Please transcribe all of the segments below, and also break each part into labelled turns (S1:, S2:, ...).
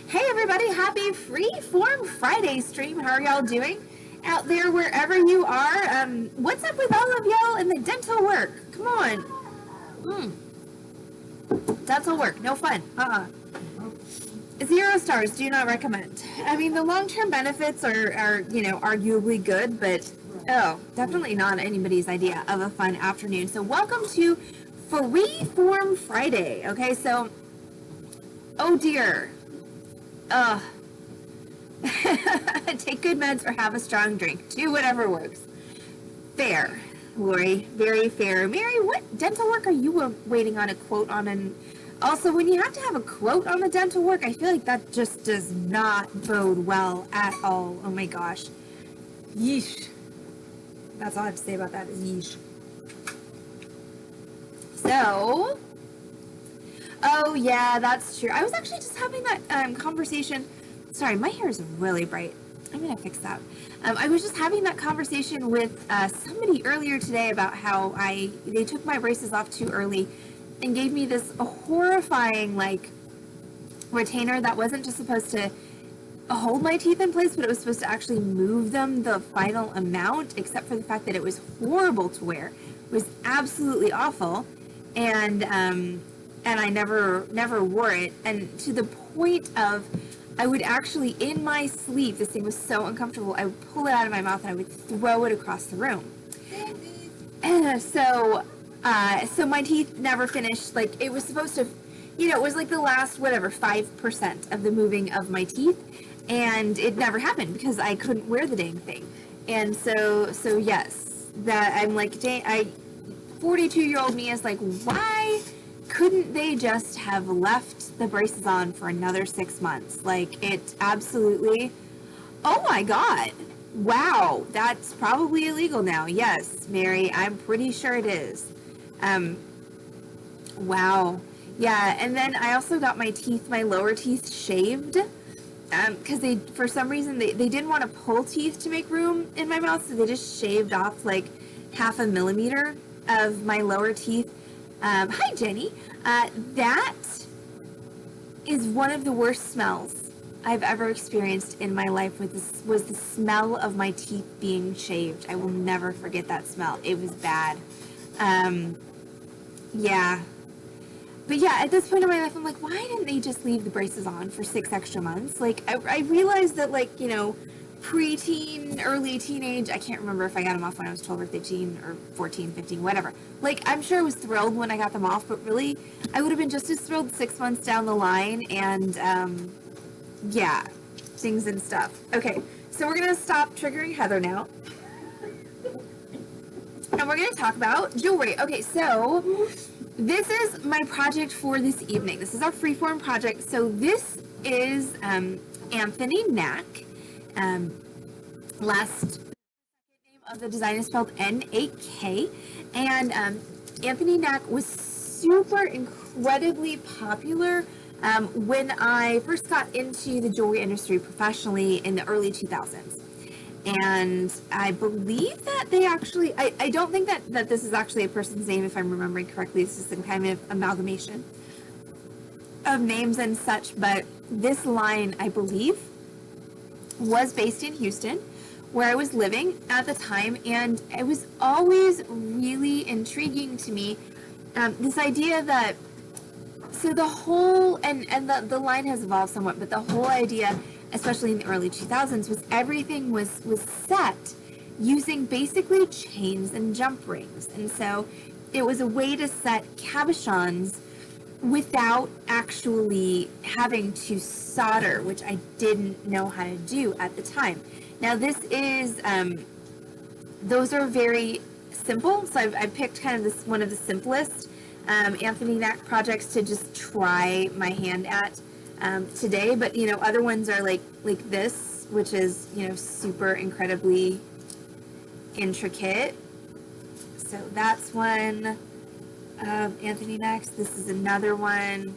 S1: Hey everybody, happy Freeform Friday stream. How are y'all doing out there wherever you are? What's up with all of y'all in the dental work? Come on. Dental work, no fun. 0 stars, do not recommend. I mean, the long-term benefits are arguably good, but definitely not anybody's idea of a fun afternoon. So welcome to Freeform Friday. Okay, so, oh dear. Take good meds or have a strong drink. Do whatever works. Fair, Lori. Very fair. Mary, what dental work are you waiting on a quote on? And also, when you have to have a quote on the dental work, I feel like that just does not bode well at all. Oh my gosh. Yeesh. That's all I have to say about that is yeesh. So, oh yeah, that's true. I was actually just having that conversation. Sorry, my hair is really bright. I'm gonna fix that. I was just having that conversation with somebody earlier today about how they took my braces off too early and gave me this horrifying like retainer that wasn't just supposed to hold my teeth in place, but it was supposed to actually move them the final amount, except for the fact that it was horrible to wear. It was absolutely awful, and I never wore it, and to the point of I would actually, in my sleep, this thing was so uncomfortable, I would pull it out of my mouth and I would throw it across the room. So my teeth never finished. Like, it was supposed to, it was like the last, 5% of the moving of my teeth, and it never happened because I couldn't wear the dang thing. And so yes, that I'm like, 42-year-old me is like, why couldn't they just have left the braces on for another 6 months? Like, it absolutely, oh my God. Wow, that's probably illegal now. Yes, Mary, I'm pretty sure it is. Wow. Yeah, and then I also got my lower teeth shaved, because for some reason, they didn't want to pull teeth to make room in my mouth, so they just shaved off like 0.5 millimeter of my lower teeth. Hi, Jenny. That is one of the worst smells I've ever experienced in my life. Was the smell of my teeth being shaved. I will never forget that smell. It was bad. Yeah. But yeah, at this point in my life, I'm like, why didn't they just leave the braces on for 6 extra months? Like, I realized that, like, preteen, early teenage, I can't remember if I got them off when I was 12 or 15 or 14, 15, whatever. Like, I'm sure I was thrilled when I got them off, but really, I would have been just as thrilled 6 months down the line, and, yeah, things and stuff. Okay, so we're going to stop triggering Heather now. And we're going to talk about jewelry. Okay, so this is my project for this evening. This is our freeform project. So this is Anthony Knack. Last name of the design is spelled N-A-K, and Anthony Knack was super incredibly popular when I first got into the jewelry industry professionally in the early 2000s. And I believe that they actually, I don't think that this is actually a person's name, if I'm remembering correctly. This is some kind of amalgamation of names and such, but this line, I believe, was based in Houston, where I was living at the time, and it was always really intriguing to me, this idea that, so the whole, and the line has evolved somewhat, but the whole idea, especially in the early 2000s, was everything was set using basically chains and jump rings, and so it was a way to set cabochons without actually having to solder, which I didn't know how to do at the time. Now this is, those are very simple, so I picked kind of one of the simplest Anthony Knack projects to just try my hand at today, but other ones are like this, which is super incredibly intricate. So that's one of Anthony Knack's. This is another one.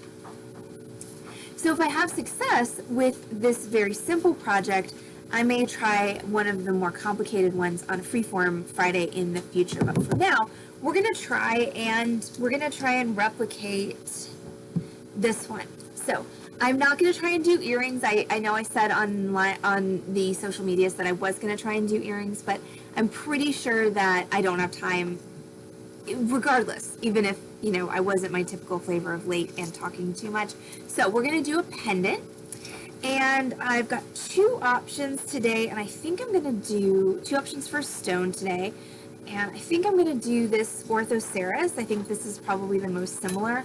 S1: So if I have success with this very simple project, I may try one of the more complicated ones on Freeform Friday in the future. But for now, we're gonna try and replicate this one. So I'm not going to try and do earrings. I know I said on the social medias that I was going to try and do earrings, but I'm pretty sure that I don't have time regardless, even if, you know, I wasn't my typical flavor of late and talking too much. So we're going to do a pendant. And I've got two options today, and I think I'm going to do two options for stone today. And I think I'm going to do this Orthoceras. I think this is probably the most similar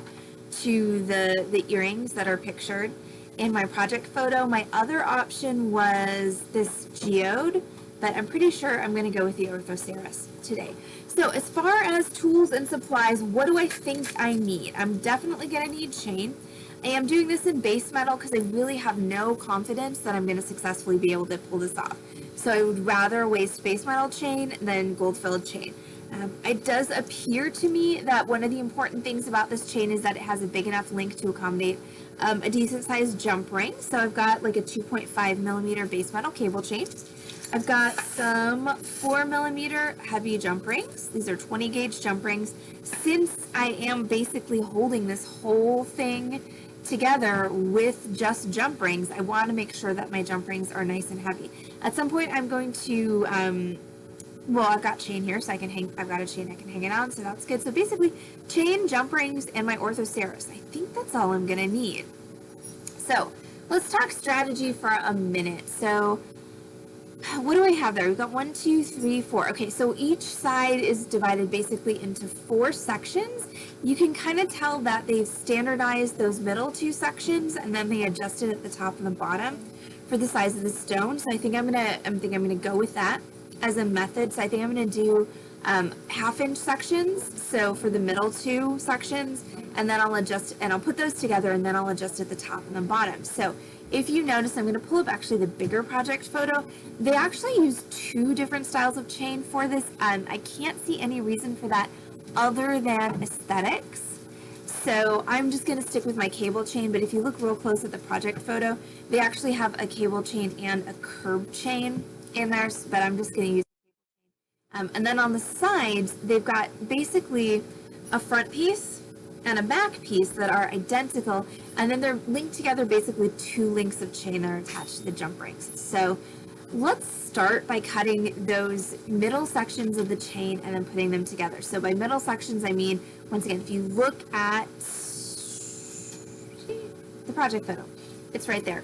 S1: to the earrings that are pictured in my project photo. My other option was this geode, but I'm pretty sure I'm going to go with the Orthoceras today. So as far as tools and supplies, what do I think I need? I'm definitely going to need chain. I am doing this in base metal because I really have no confidence that I'm going to successfully be able to pull this off. So I would rather waste base metal chain than gold filled chain. It does appear to me that one of the important things about this chain is that it has a big enough link to accommodate a decent sized jump ring. So I've got like a 2.5 millimeter base metal cable chain. I've got some 4 millimeter heavy jump rings. These are 20 gauge jump rings. Since I am basically holding this whole thing together with just jump rings, I want to make sure that my jump rings are nice and heavy. At some point I'm going to, well, I've got chain here, so I've got a chain I can hang it on, so that's good. So basically, chain, jump rings, and my Orthoceras. I think that's all I'm going to need. So let's talk strategy for a minute. So what do I have there? We've got 1, 2, 3, 4. Okay, so each side is divided basically into 4 sections. You can kind of tell that they've standardized those middle 2 sections, and then they adjusted at the top and the bottom for the size of the stone. So I think I'm gonna go with that as a method. So I think I'm gonna do 1/2 inch sections. So for the middle 2 sections, and then I'll adjust, and I'll put those together, and then I'll adjust at the top and the bottom. So if you notice, I'm going to pull up actually the bigger project photo. They actually use 2 different styles of chain for this. I can't see any reason for that other than aesthetics. So I'm just going to stick with my cable chain, but if you look real close at the project photo, they actually have a cable chain and a curb chain in there, but I'm just going to use and then on the sides, they've got basically a front piece and a back piece that are identical, and then they're linked together basically 2 links of chain that are attached to the jump rings. So let's start by cutting those middle sections of the chain and then putting them together. So by middle sections, I mean, once again, if you look at the project photo, it's right there.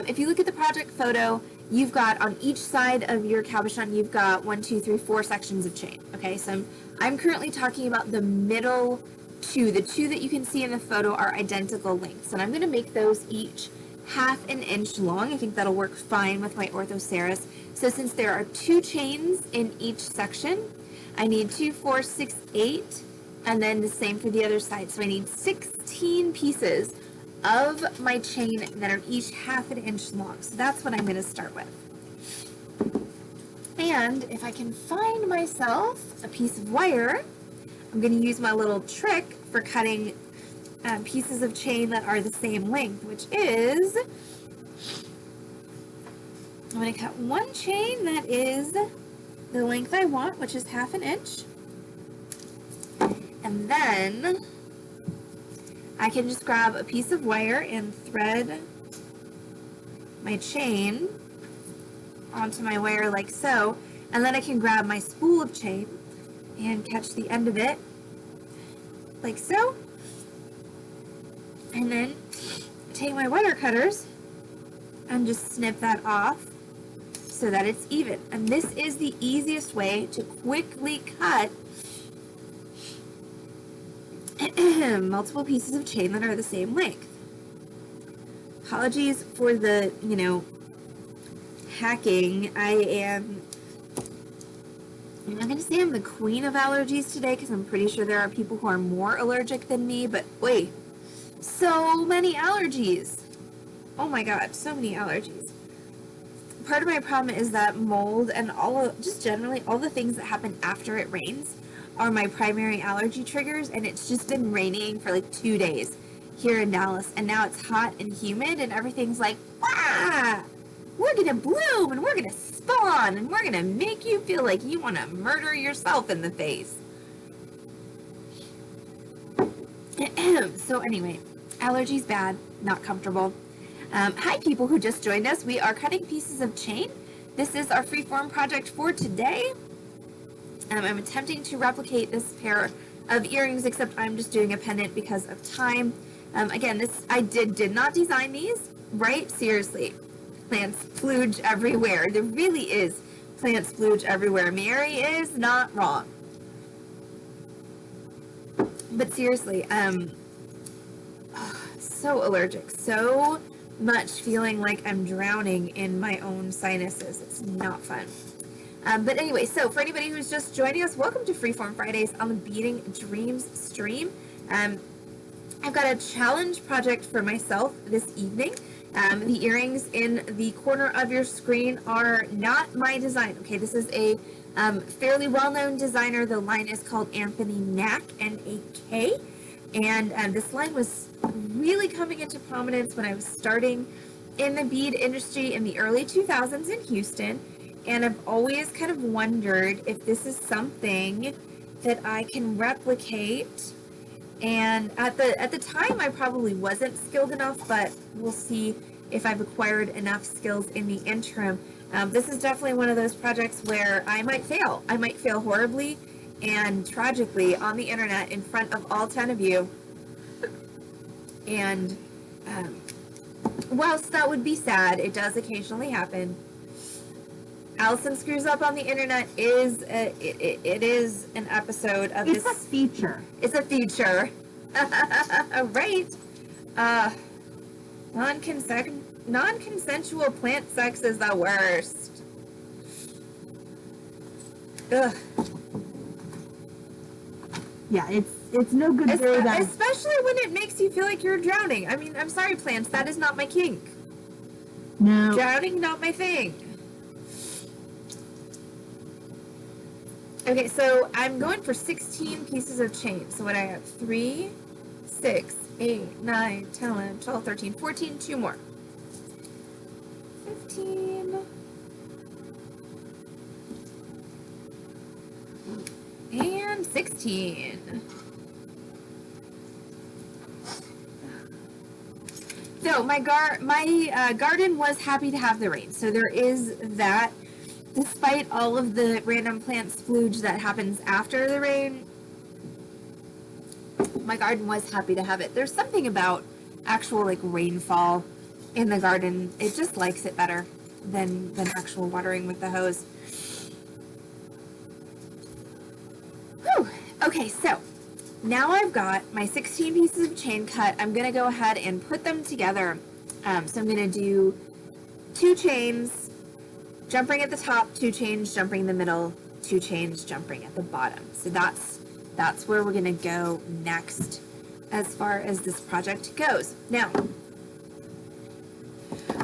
S1: If you look at the project photo, you've got on each side of your cabochon, you've got 1, 2, 3, 4 sections of chain. Okay, so I'm currently talking about the middle 2. The 2 that you can see in the photo are identical lengths, and I'm going to make those each 1/2 inch long. I think that'll work fine with my Orthoceras. So since there are 2 chains in each section, I need 2, 4, 6, 8, and then the same for the other side. So I need 16 pieces of my chain that are each 1/2 inch long. So that's what I'm going to start with. And if I can find myself a piece of wire, I'm going to use my little trick for cutting pieces of chain that are the same length, which is, I'm going to cut one chain that is the length I want, which is 1/2 inch. And then I can just grab a piece of wire and thread my chain onto my wire like so, and then I can grab my spool of chain and catch the end of it like so, and then take my wire cutters and just snip that off so that it's even. And this is the easiest way to quickly cut multiple pieces of chain that are the same length. Apologies for the, hacking. I'm not going to say I'm the queen of allergies today because I'm pretty sure there are people who are more allergic than me, but wait, so many allergies. Oh my god, so many allergies. Part of my problem is that mold and just generally all the things that happen after it rains are my primary allergy triggers, and it's just been raining for like 2 days here in Dallas, and now it's hot and humid and everything's like, ah, we're gonna bloom and we're gonna spawn and we're gonna make you feel like you want to murder yourself in the face. So anyway, Allergies bad, not comfortable. Hi, people who just joined us. We are cutting pieces of chain. This is our freeform project for today. I'm attempting to replicate this pair of earrings, except I'm just doing a pendant because of time. Again, I did not design these, right? Seriously, plants splooge everywhere. There really is plant splooge everywhere. Mary is not wrong. But seriously, so allergic, so much feeling like I'm drowning in my own sinuses. It's not fun. But anyway, so for anybody who's just joining us, welcome to Freeform Fridays on the Beating Dreams stream. I've got a challenge project for myself this evening. The earrings in the corner of your screen are not my design. Okay, this is a fairly well-known designer. The line is called Anthony Knack, N-A-K. And this line was really coming into prominence when I was starting in the bead industry in the early 2000s in Houston. And I've always kind of wondered if this is something that I can replicate. And at the time, I probably wasn't skilled enough, but we'll see if I've acquired enough skills in the interim. This is definitely one of those projects where I might fail. I might fail horribly and tragically on the internet in front of all 10 of you. And whilst that would be sad, it does occasionally happen. Allison Screws Up on the Internet is it is an episode of this.
S2: It's a feature.
S1: It's a feature. Right. Non-consensual plant sex is the worst. Ugh.
S2: Yeah, it's no good.
S1: Especially when it makes you feel like you're drowning. I mean, I'm sorry, plants. That is not my kink.
S2: No.
S1: Drowning, not my thing. Okay, so I'm going for 16 pieces of chain. So what I have, 3, 6, 8, 9, 10, 11, 12, 13, 14, 2 more. 15. And 16. So my garden was happy to have the rain. So there is that. Despite all of the random plant splooge that happens after the rain, my garden was happy to have it. There's something about actual like rainfall in the garden. It just likes it better than actual watering with the hose. Whew. Okay, so now I've got my 16 pieces of chain cut. I'm going to go ahead and put them together. So I'm going to do 2 chains, jump ring at the top, 2 chains, jump ring in the middle, 2 chains, jump ring at the bottom. So that's where we're going to go next as far as this project goes. Now,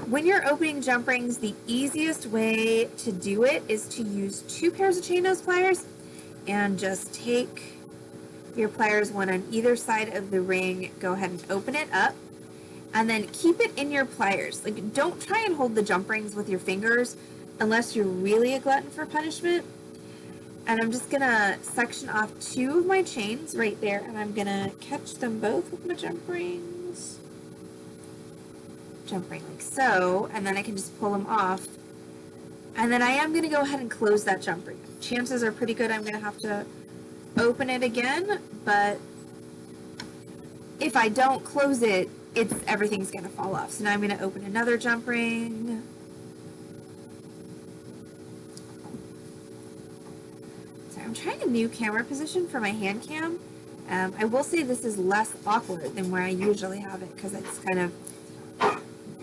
S1: when you're opening jump rings, the easiest way to do it is to use 2 pairs of chain nose pliers and just take your pliers, one on either side of the ring, go ahead and open it up, and then keep it in your pliers. Like, don't try and hold the jump rings with your fingers unless you're really a glutton for punishment. And I'm just gonna section off 2 of my chains right there, and I'm gonna catch them both with my jump rings. Jump ring like so, and then I can just pull them off. And then I am gonna go ahead and close that jump ring. Chances are pretty good I'm gonna have to open it again, but if I don't close it, everything's gonna fall off. So now I'm gonna open another jump ring. I'm trying a new camera position for my hand cam. I will say this is less awkward than where I usually have it because it's kind of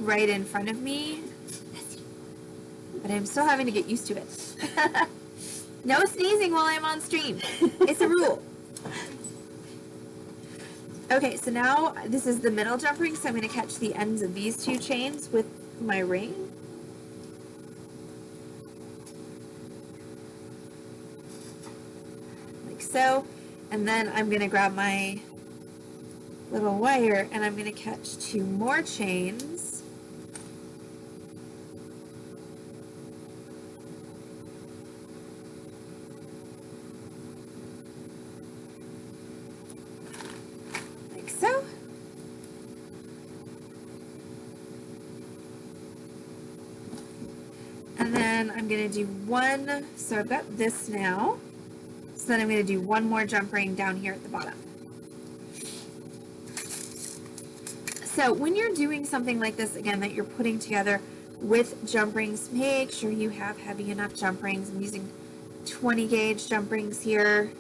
S1: right in front of me. But I'm still having to get used to it. No sneezing while I'm on stream. It's a rule. Okay, so now this is the middle jump ring, so I'm going to catch the ends of these 2 chains with my ring. So, and then I'm going to grab my little wire and I'm going to catch 2 more chains. Like so. And then I'm going to do one, so I've got this now. So then I'm going to do one more jump ring down here at the bottom. So when you're doing something like this, again, that you're putting together with jump rings, make sure you have heavy enough jump rings. I'm using 20 gauge jump rings here,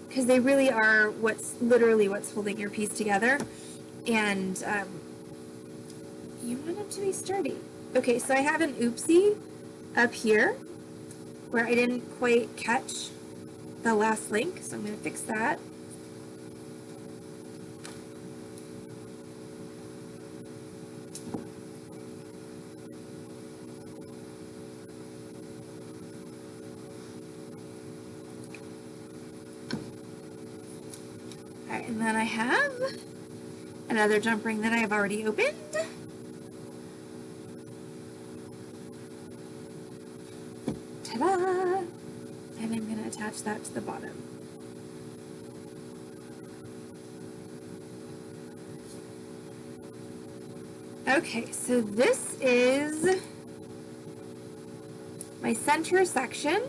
S1: because they really are literally what's holding your piece together. And you want it to be sturdy. Okay, so I have an oopsie up here where I didn't quite catch the last link, so I'm going to fix that. Alright, and then I have another jump ring that I have already opened. Ta-da! And I'm going to attach that to the bottom. Okay, so this is my center section.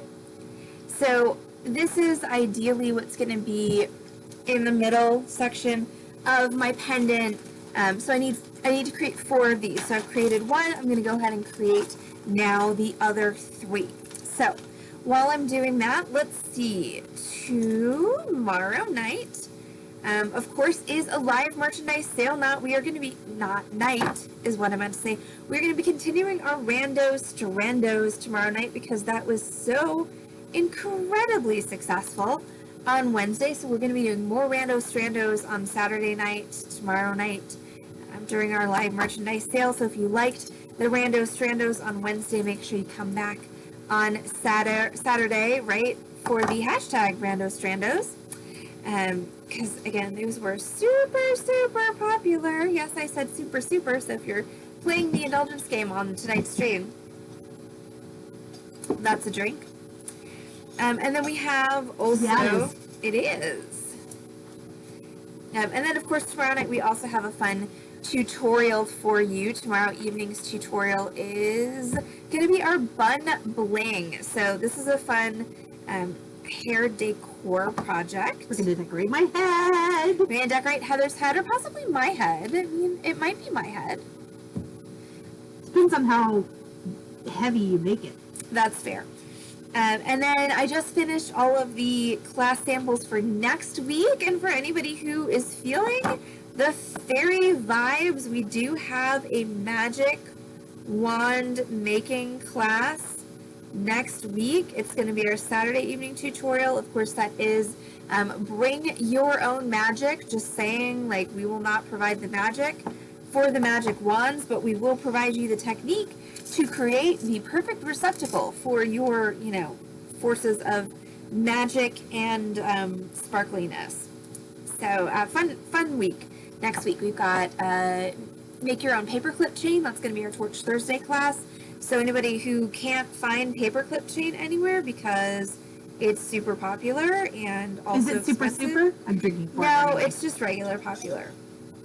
S1: So this is ideally what's going to be in the middle section of my pendant. So I need to create 4 of these. So I've created one. I'm going to go ahead and create now the other 3. So while I'm doing that, let's see. Tomorrow night, of course, is a live merchandise sale. Night is what I meant to say. We're going to be continuing our Randos Strandos tomorrow night because that was so incredibly successful on Wednesday. So we're going to be doing more Randos Strandos on Saturday night, tomorrow night, during our live merchandise sale. So if you liked the Randos Strandos on Wednesday, make sure you come back on Saturday, right, for the hashtag Randos Strandos. Because again, those were super, super popular. Yes, I said super, super. So if you're playing the indulgence game on tonight's stream, that's a drink. And then we have also,
S2: Yeah,
S1: it is. And then of course tomorrow night we also have a fun tutorial for you. Tomorrow evening's tutorial is going to be our bun bling. So this is a fun hair decor project.
S2: We're going to decorate my head.
S1: We're going to decorate Heather's head, or possibly my head. I mean, it might be my head.
S2: Depends on how heavy you make it.
S1: That's fair. And then I just finished all of the class samples for next week. And for anybody who is feeling the fairy vibes, we do have a magic wand making class next week. It's going to be our Saturday evening tutorial. Of course, that is bring your own magic. Just saying, like, we will not provide the magic for the magic wands, but we will provide you the technique to create the perfect receptacle for your, forces of magic and sparkliness. So fun week. Next week we've got make your own paperclip chain. That's going to be our Torch Thursday class. So anybody who can't find paperclip chain anywhere because it's super popular and also
S2: Is it super
S1: expensive.
S2: super? I'm drinking for it.
S1: No,
S2: anyway.
S1: it's just regular popular.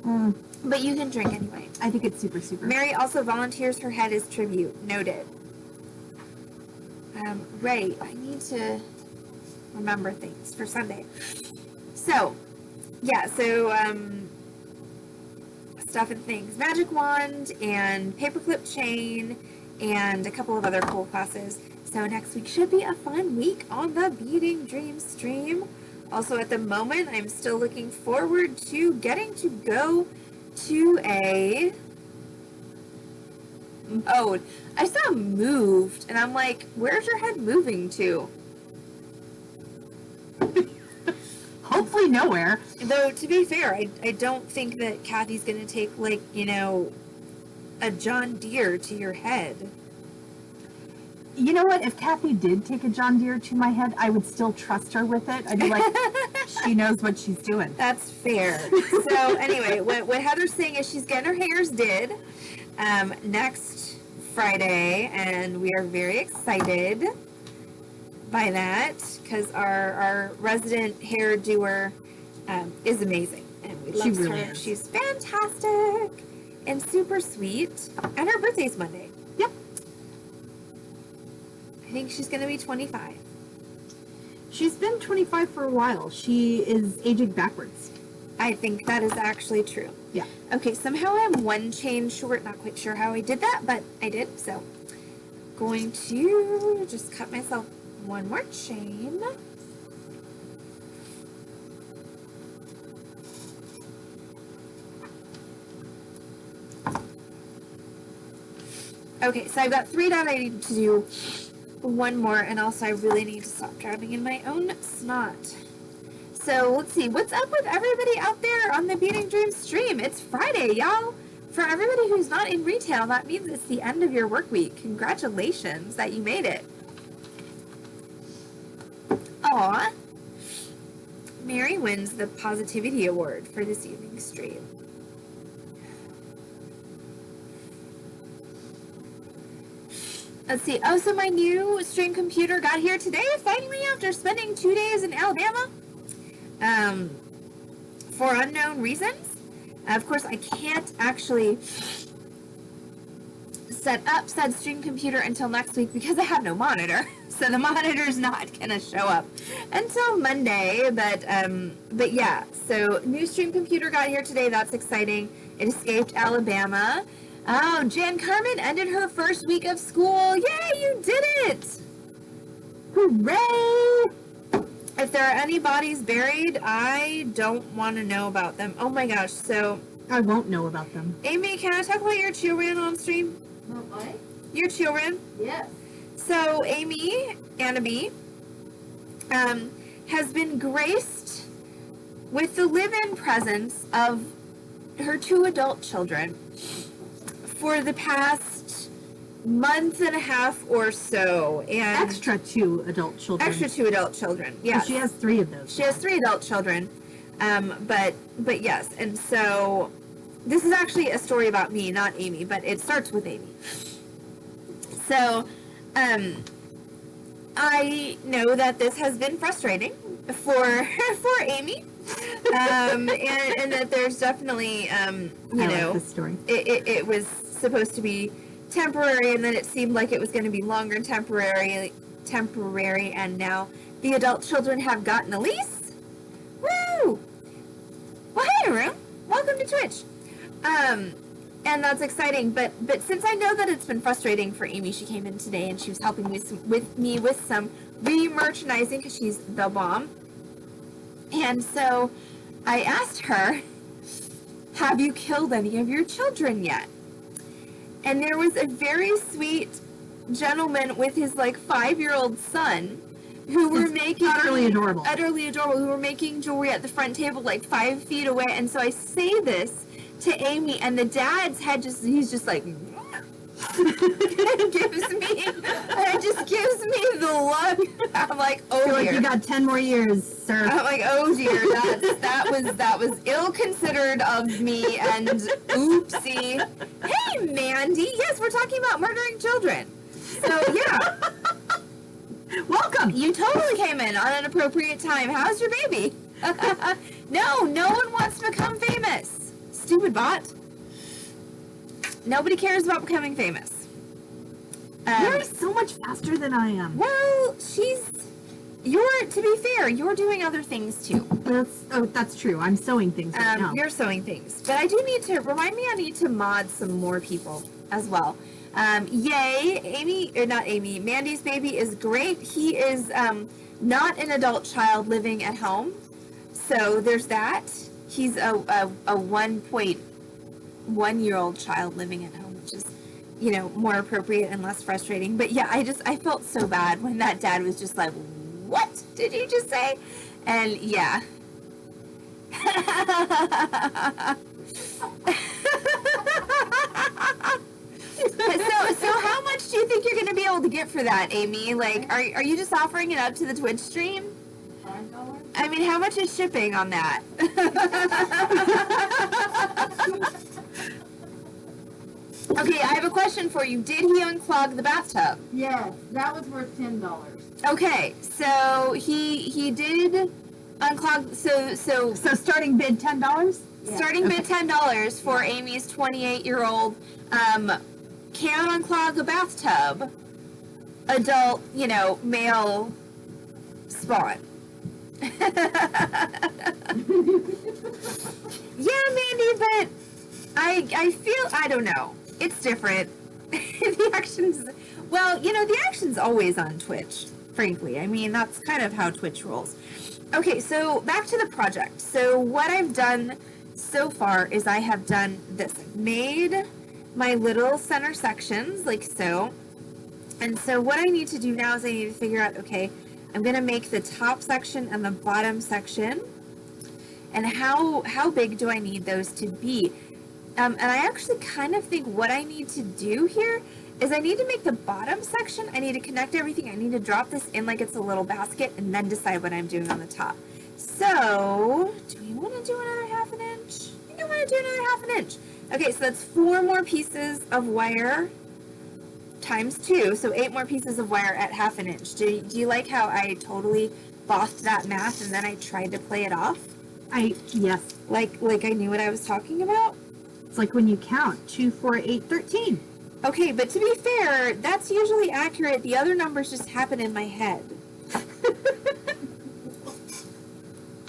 S2: Mm,
S1: But you can drink anyway.
S2: I think it's super super.
S1: Mary also volunteers her head as tribute. Noted. Right, I need to remember things for Sunday. So, yeah, stuff and things. Magic wand and paperclip chain and a couple of other cool classes. So next week should be a fun week on the Beating Dreams stream. Also at the moment, I'm still looking forward to getting to go to a mode. I saw moved and I'm like, where's your head moving to?
S2: Hopefully nowhere.
S1: Though, to be fair, I don't think that Kathy's going to take, like, a John Deere to your head.
S2: You know what? If Kathy did take a John Deere to my head, I would still trust her with it. I'd be like, she knows what she's doing.
S1: That's fair. So, anyway, what Heather's saying is she's getting her hairs did next Friday, and we are very excited by that because our resident hair doer is amazing, and we love
S2: really
S1: her.
S2: is.
S1: She's fantastic, and super sweet. And her birthday's Monday.
S2: Yep.
S1: I think she's going to be 25.
S2: She's been 25 for a while. She is aging backwards.
S1: I think that is actually true.
S2: Yeah.
S1: Okay, somehow I'm one chain short. Not quite sure how I did that, but I did. So, going to just cut myself one more chain. Okay, so I've got 3 done. I need to do one more, and also I really need to stop drowning in my own snot. So let's see, what's up with everybody out there on the Beating Dreams stream? It's Friday, y'all. For everybody who's not in retail, that means it's the end of your work week. Congratulations that you made it. Aw. Mary wins the Positivity Award for this evening's stream. Let's see. Oh, so my new stream computer got here today, finally, after spending 2 days in Alabama. For unknown reasons. Of course, I can't actually set up said stream computer until next week because I have no monitor. So the monitor's not gonna show up until Monday. But yeah, so new stream computer got here today. That's exciting. It escaped Alabama. Oh, Jan Carmen ended her first week of school. Yay, you did it! Hooray! If there are any bodies buried, I don't want to know about them. Oh my gosh, so...
S2: I won't know about them.
S1: Amy, can I talk about your children on stream?
S3: What?
S1: Your children?
S3: Yes.
S1: So, Amy, Annabee, has been graced with the live-in presence of her 2 adult children for the past month and a half or so. And
S2: Extra 2 adult children.
S1: extra 2 adult children, yeah.
S2: She has 3 of those.
S1: She has 3 adult children, but yes, and so this is actually a story about me, not Amy, but it starts with Amy. So, I know that this has been frustrating for Amy, and that there's definitely, you know,
S2: this story.
S1: It was supposed to be temporary, and then it seemed like it was going to be longer temporary, and now the adult children have gotten a lease. Woo! Well, hey, Arun. Welcome to Twitch. And that's exciting, but since I know that it's been frustrating for Amy, she came in today and she was helping me with some re-merchandising because she's the bomb. And so I asked her, have you killed any of your children yet? And there was a very sweet gentleman with his like 5-year-old son who were making
S2: utterly adorable,
S1: who were making jewelry at the front table like 5 feet away. And so I say this to Amy, and the dad's head he's just like gives me the look. I'm like, oh dear.
S2: Like you got 10 more years, sir.
S1: I'm like, oh dear, that was ill considered of me, and oopsie. Hey, Mandy, yes, we're talking about murdering children. So yeah,
S2: welcome.
S1: you totally came in on an appropriate time. How's your baby? No one wants to become famous. Stupid bot. Nobody cares about becoming famous.
S2: You're so much faster than I am.
S1: Well, to be fair, you're doing other things too.
S2: That's true. I'm sewing things right now.
S1: You're sewing things. But I do need to, remind me I need to mod some more people as well. Yay, Mandy's baby is great. He is not an adult child living at home. So there's that. He's a 1.1-year-old child living at home, which is, you know, more appropriate and less frustrating. But yeah, I felt so bad when that dad was just like, what did you just say? And yeah. So how much do you think you're going to be able to get for that, Amy? Like, are you just offering it up to the Twitch stream?
S3: $5?
S1: I mean, how much is shipping on that? Okay, I have a question for you. Did he unclog the bathtub?
S3: Yes, that was worth $10.
S1: Okay, so he did unclog. So
S2: starting bid $10.
S1: Starting bid $10 for Amy's 28-year-old can unclog a bathtub adult, male spawn. Yeah, Mandy, but I feel, I don't know. It's different. The action's, the action's always on Twitch, frankly. I mean, that's kind of how Twitch rolls. Okay, so back to the project. So what I've done so far is I have done this. I've made my little center sections like so. And so what I need to do now is I need to figure out, okay, I'm going to make the top section and the bottom section. And how big do I need those to be? And I actually kind of think what I need to do here is I need to make the bottom section, I need to connect everything, I need to drop this in like it's a little basket, and then decide what I'm doing on the top. So, do we want to do another 1/2 inch? I think I want to do another 1/2 inch. Okay, so that's 4 more pieces of wire times 2, so 8 more pieces of wire at 1/2 inch. Do you like how I totally bossed that math and then I tried to play it off?
S2: Yes.
S1: Like I knew what I was talking about?
S2: It's like when you count 2, 4, 8, 13.
S1: Okay, but to be fair, that's usually accurate. The other numbers just happen in my head.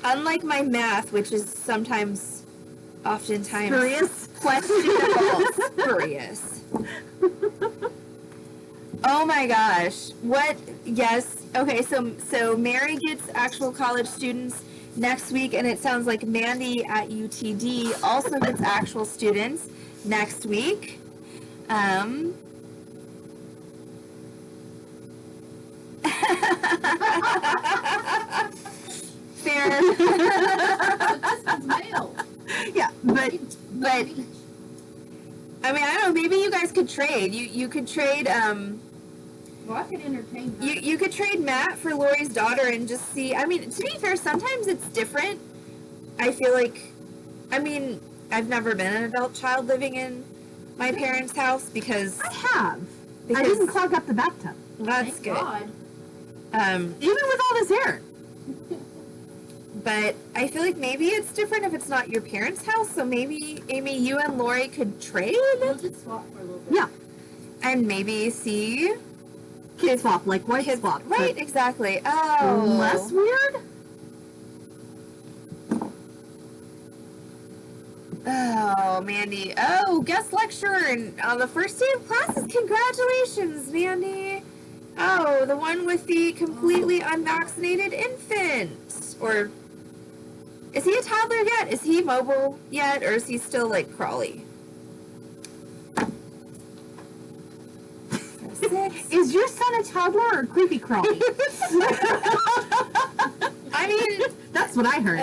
S1: Unlike my math, which is oftentimes
S2: Spurious.
S1: questionable, spurious. Oh my gosh. What? Yes. Okay, so Mary gets actual college students next week, and it sounds like Mandy at UTD also gets actual students next week. Fair.
S3: But this one's male.
S2: Yeah, but
S1: But I mean, I don't know, maybe you guys could trade. You could trade
S3: Well, I could entertain her.
S1: you could trade Matt for Lori's daughter and just see. I mean, to be fair, sometimes it's different. I feel like, I mean, I've never been an adult child living in my parents' house because
S2: I have. I
S1: Because-
S2: didn't clog up the bathtub.
S1: that's
S3: Thank
S1: good.
S3: God.
S2: Even with all this hair.
S1: But I feel like maybe it's different if it's not your parents' house. So maybe, Amy, you and Lori could trade
S3: We'll just swap for a little bit.
S2: Yeah.
S1: and maybe see.
S2: Kid swap, like white
S1: Kids-
S2: swap.
S1: Right,
S2: but
S1: exactly. Oh.
S2: less weird?
S1: Oh, Mandy. Oh, guest lecturer on the first day of classes. Congratulations, Mandy. Oh, the one with the completely unvaccinated infant. Or is he a toddler yet? Is he mobile yet? Or is he still like crawly? 6.
S2: Is your son a toddler or creepy crawly?
S1: I mean,
S2: That's what I heard.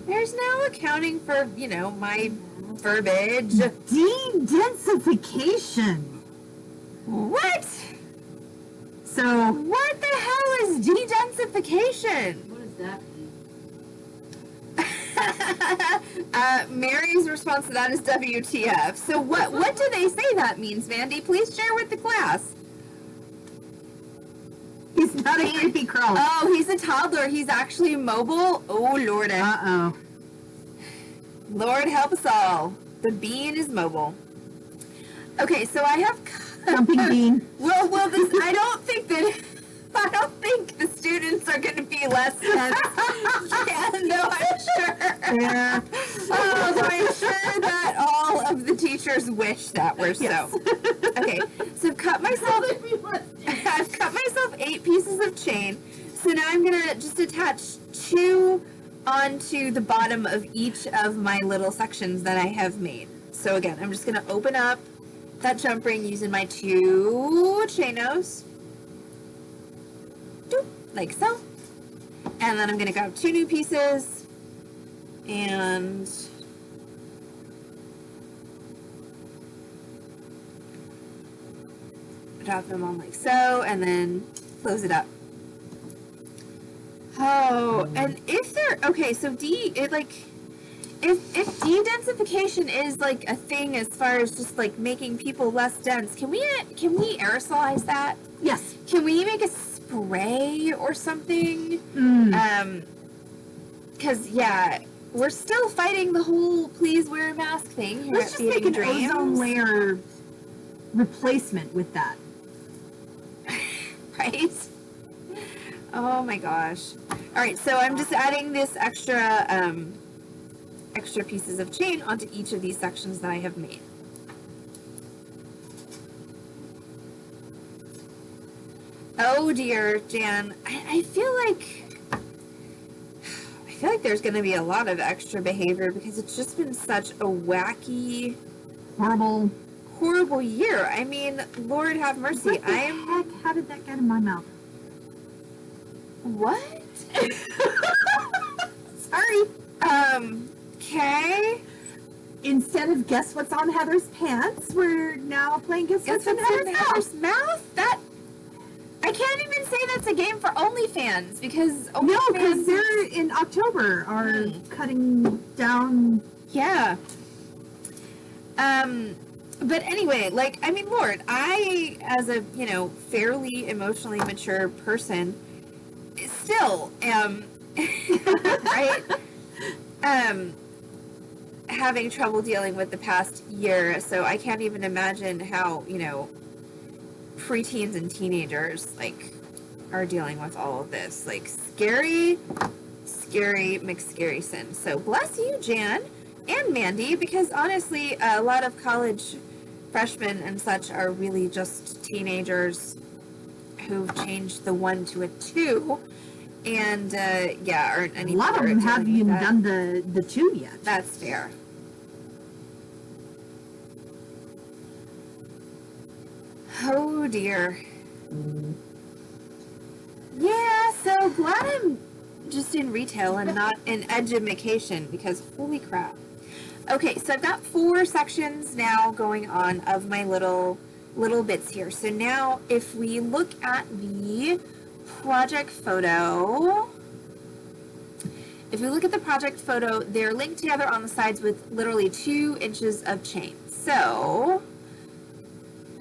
S1: there's no accounting for, my verbiage.
S2: De-densification.
S1: What?
S2: So,
S1: What the hell is de-densification?
S3: What does that mean?
S1: Mary's response to that is WTF. So what do they say that means, Mandy? Please share with the class.
S2: he's not a creepy crawly.
S1: Oh, he's a toddler. He's actually mobile. Oh, Lord.
S2: Uh-oh.
S1: Lord help us all. The bean is mobile. Okay, so I have...
S2: Jumping bean.
S1: Well, this, I don't think the students are going to be less tense. Though I'm sure.
S2: Yeah.
S1: Oh, so I'm sure that all of the teachers wish that were
S2: Yes.
S1: so. Okay, so I've cut myself 8 pieces of chain. So now I'm gonna just attach 2 onto the bottom of each of my little sections that I have made. So again, I'm just gonna open up that jump ring using my 2 chainos. Doop, like so. And then I'm gonna grab 2 new pieces and drop them on like so, and then close it up. Oh, and if they're okay, so if de-densification is like a thing as far as just like making people less dense, can we aerosolize that?
S2: Yes.
S1: Can we make a spray or something? Because, yeah, we're still fighting the whole please wear a mask thing here
S2: Let's
S1: at
S2: just make
S1: Feeding
S2: an
S1: Dreams.
S2: ozone layer replacement with that.
S1: Right? Oh my gosh. All right, so I'm just adding this extra pieces of chain onto each of these sections that I have made. Oh dear, Jan, I feel like there's going to be a lot of extra behavior because it's just been such a wacky, horrible year. I mean, Lord have mercy.
S2: What the heck? How did that get in my mouth?
S1: What?
S2: Sorry.
S1: Okay.
S2: Instead of guess what's on Heather's pants, we're now playing guess what's in Heather's mouth.
S1: Heather's mouth? That I can't even say that's a game for OnlyFans because
S2: No, because they're in October are cutting down.
S1: Yeah. But anyway, like, I mean, Lord, I, as a, fairly emotionally mature person, still am, right? Having trouble dealing with the past year, so I can't even imagine how, preteens and teenagers, like, are dealing with all of this. Like, scary McScaryson. So bless you, Jan and Mandy, because honestly, a lot of college freshmen and such are really just teenagers who've changed the 1 to a 2, and aren't any.
S2: A lot of
S1: better
S2: them
S1: at dealing
S2: haven't
S1: with
S2: even
S1: that.
S2: done the 2 yet.
S1: That's fair. Oh dear. Yeah, so glad I'm just in retail and not in edumacation because holy crap. Okay, so I've got 4 sections now going on of my little bits here. So now if we look at the project photo, they're linked together on the sides with literally 2 inches of chain. So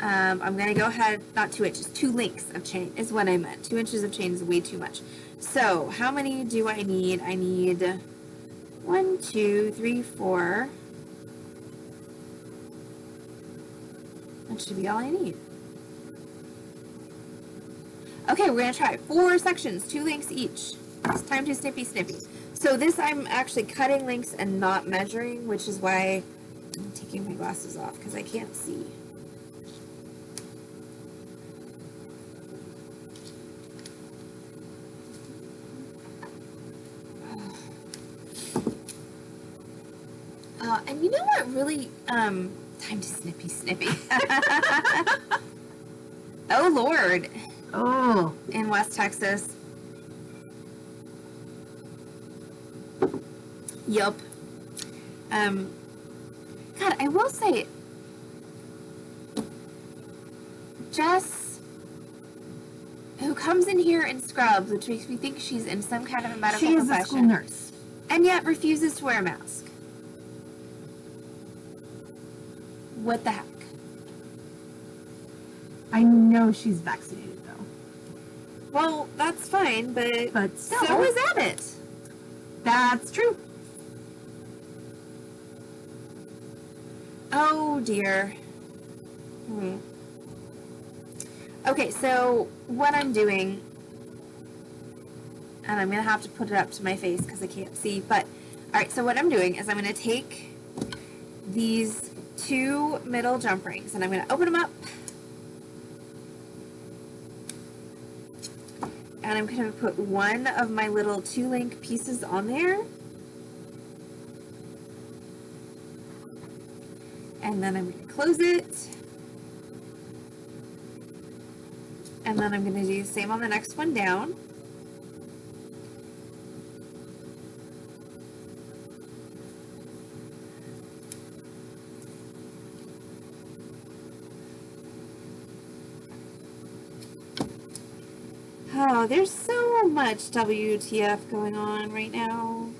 S1: I'm going to go ahead, not 2 inches, 2 links of chain is what I meant. 2 inches of chain is way too much. So how many do I need? I need 1, 2, 3, 4. That should be all I need. Okay, we're going to try 4 sections, 2 links each. It's time to snippy. So this I'm actually cutting links and not measuring, which is why I'm taking my glasses off because I can't see. And you know what really, time to snippy. Oh, Lord.
S2: Oh.
S1: In West Texas. Yup. God, I will say, Jess, who comes in here in scrubs, which makes me think she's in some kind of a medical
S2: She is
S1: profession,
S2: a school nurse.
S1: and yet refuses to wear a mask. What the heck?
S2: I know she's vaccinated though.
S1: Well, that's fine, but
S2: still,
S1: so is Abbott.
S2: That's true.
S1: Oh dear. Okay, so what I'm doing, and I'm going to have to put it up to my face because I can't see, but alright, so what I'm doing is I'm going to take these 2 middle jump rings and I'm going to open them up and I'm going to put one of my little 2 link pieces on there. And then I'm going to close it. And then I'm going to do the same on the next one down. Oh, there's so much WTF going on right now.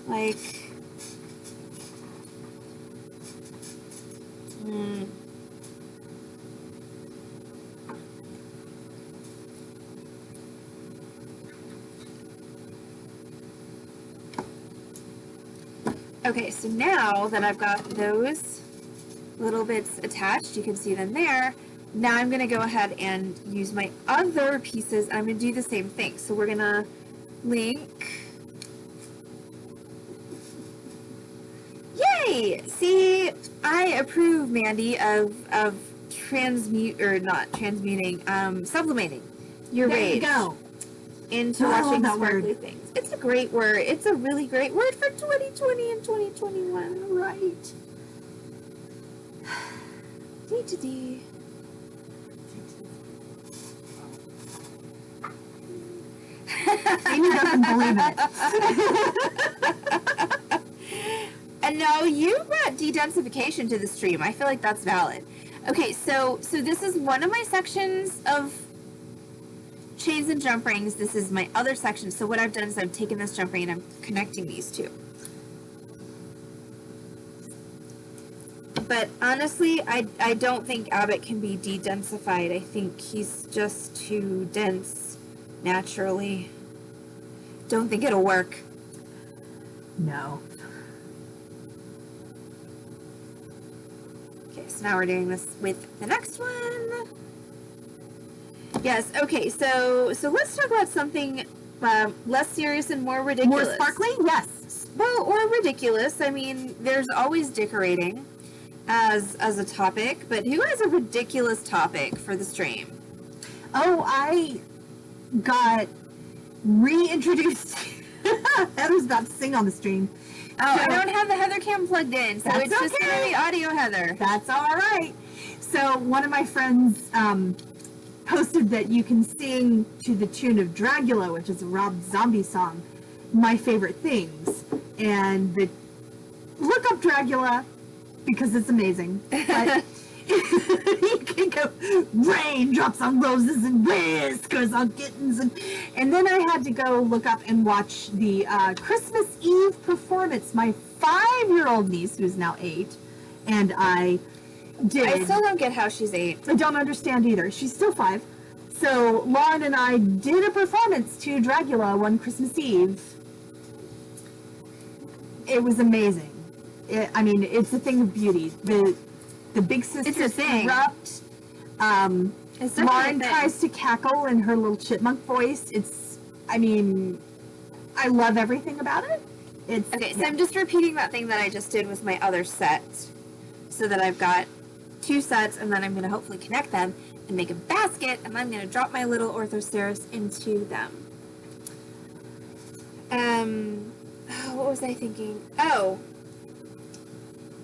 S1: Like, Okay, so now that I've got those little bits attached, you can see them there. Now I'm going to go ahead and use my other pieces. I'm going to do the same thing. So we're going to link. Yay! See, I approve, Mandy, of sublimating your
S2: There you
S1: rage
S2: go.
S1: into
S2: Oh, I love
S1: watching
S2: that
S1: sparkly
S2: word.
S1: things. It's a great word. It's a really great word for 2020 and 2021.
S2: Right.
S1: D.
S2: Amy doesn't believe it.
S1: And no, you brought de-densification to the stream. I feel like that's valid. Okay, so this is one of my sections of chains and jump rings. This is my other section. So what I've done is I've taken this jump ring and I'm connecting these two. But honestly, I don't think Abbott can be de-densified. I think he's just too dense naturally. Don't think it'll work.
S2: No.
S1: Okay, so now we're doing this with the next one. Yes, okay, so let's talk about something less serious and more ridiculous.
S2: More sparkly? Yes.
S1: Well, or ridiculous. I mean, there's always decorating as a topic, but who has a ridiculous topic for the stream?
S2: Oh, I got reintroduced. Heather's about to sing on the stream.
S1: Oh, I don't have the Heather cam plugged in, so
S2: That's
S1: it's just
S2: okay.
S1: going to be audio Heather.
S2: That's all right. So one of my friends posted that you can sing to the tune of Dragula, which is a Rob Zombie song, My Favorite Things. And look up Dragula because it's amazing. But you can go raindrops on roses and whiskers on kittens. And then I had to go look up and watch the Christmas Eve performance. My 5-year-old niece, who's now 8, and I did.
S1: I still don't get how she's 8.
S2: I don't understand either. She's still 5. So Lauren and I did a performance to Dragula one Christmas Eve. It was amazing. I mean, it's a thing of beauty. The big sisters
S1: thing.
S2: erupt.
S1: It's definitely
S2: Lauren
S1: a thing.
S2: tries to cackle in her little chipmunk voice. I mean, I love everything about it.
S1: Okay, so I'm just repeating that thing that I just did with my other set, so that I've got 2 sets, and then I'm going to hopefully connect them and make a basket, and I'm going to drop my little Orthoceras into them. What was I thinking? Oh,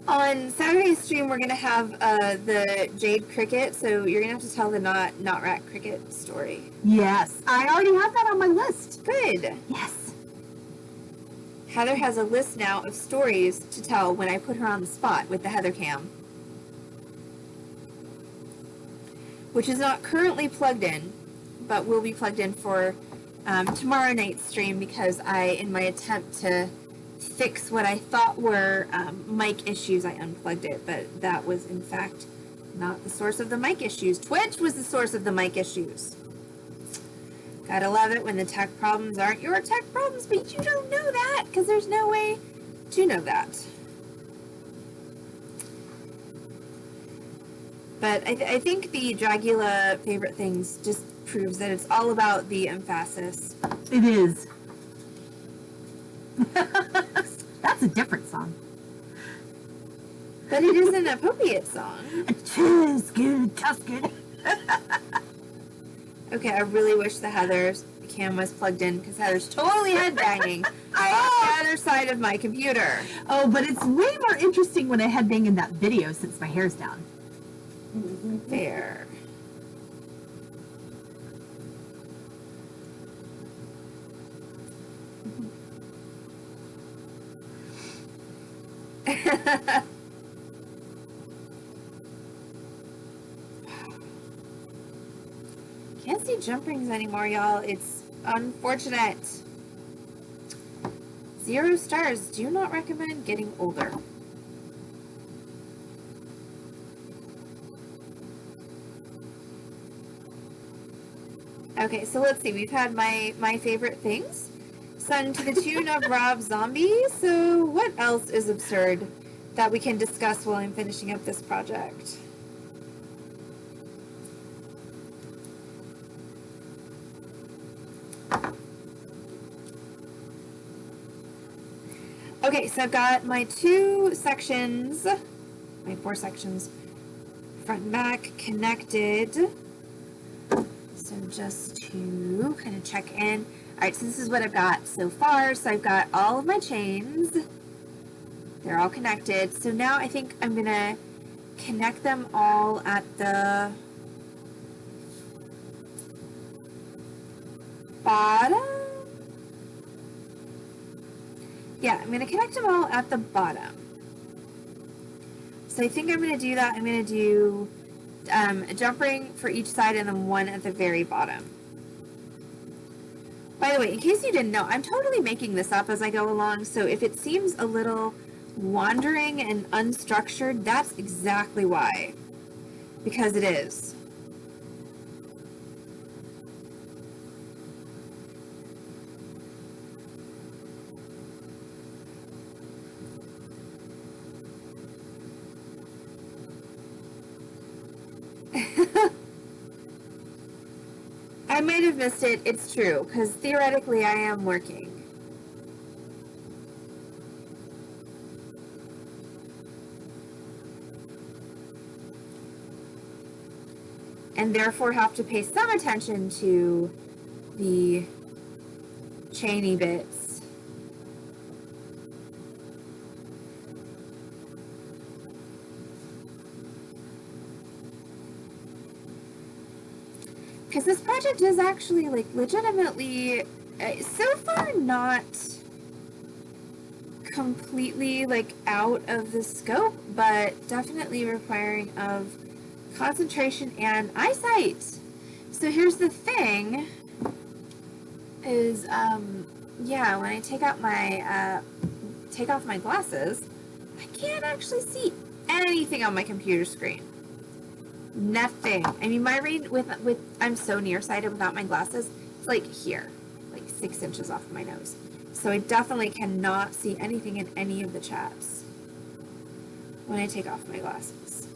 S1: on Saturday's stream, we're going to have the Jade Cricket, so you're going to have to tell the not rat cricket story.
S2: Yes, I already have that on my list.
S1: Good.
S2: Yes.
S1: Heather has a list now of stories to tell when I put her on the spot with the Heather cam, which is not currently plugged in, but will be plugged in for tomorrow night's stream, because in my attempt to fix what I thought were mic issues, I unplugged it, but that was in fact not the source of the mic issues. Twitch was the source of the mic issues. Gotta love it when the tech problems aren't your tech problems, but you don't know that, because there's no way to know that. But I think the Dragula favorite things just proves that it's all about the emphasis.
S2: It is. That's a different song.
S1: But it is an appropriate song.
S2: Tis good, tough good.
S1: Okay, I really wish the Heather's cam was plugged in, because Heather's totally headbanging on the other side of my computer.
S2: Oh, but it's way more interesting when I headbang in that video since my hair's down.
S1: Fair. Can't see jump rings anymore, y'all. It's unfortunate. 0 stars. Do not recommend getting older. Okay, so let's see. We've had my favorite things. sung to the tune of Rob Zombie. So what else is absurd that we can discuss while I'm finishing up this project? Okay, so I've got my 2 sections, my 4 sections, front and back, connected. So just to kind of check in. All right, so this is what I've got so far. So I've got all of my chains. They're all connected. So now I think I'm gonna connect them all at the bottom. Yeah, I'm gonna connect them all at the bottom. So I think I'm gonna do that. I'm gonna do a jump ring for each side and then one at the very bottom. By the way, in case you didn't know, I'm totally making this up as I go along, so if it seems a little wandering and unstructured, that's exactly why. Because it is. I might have missed it. It's true, because theoretically I am working. And therefore have to pay some attention to the chainy bits. Because this project is actually, like, legitimately, so far not completely, like, out of the scope, but definitely requiring of concentration and eyesight. So here's the thing, is, yeah, when I take off my glasses, I can't actually see anything on my computer screen. Nothing. I mean, my read with I'm so nearsighted without my glasses. It's like here, like 6 inches off my nose. So I definitely cannot see anything in any of the chats when I take off my glasses.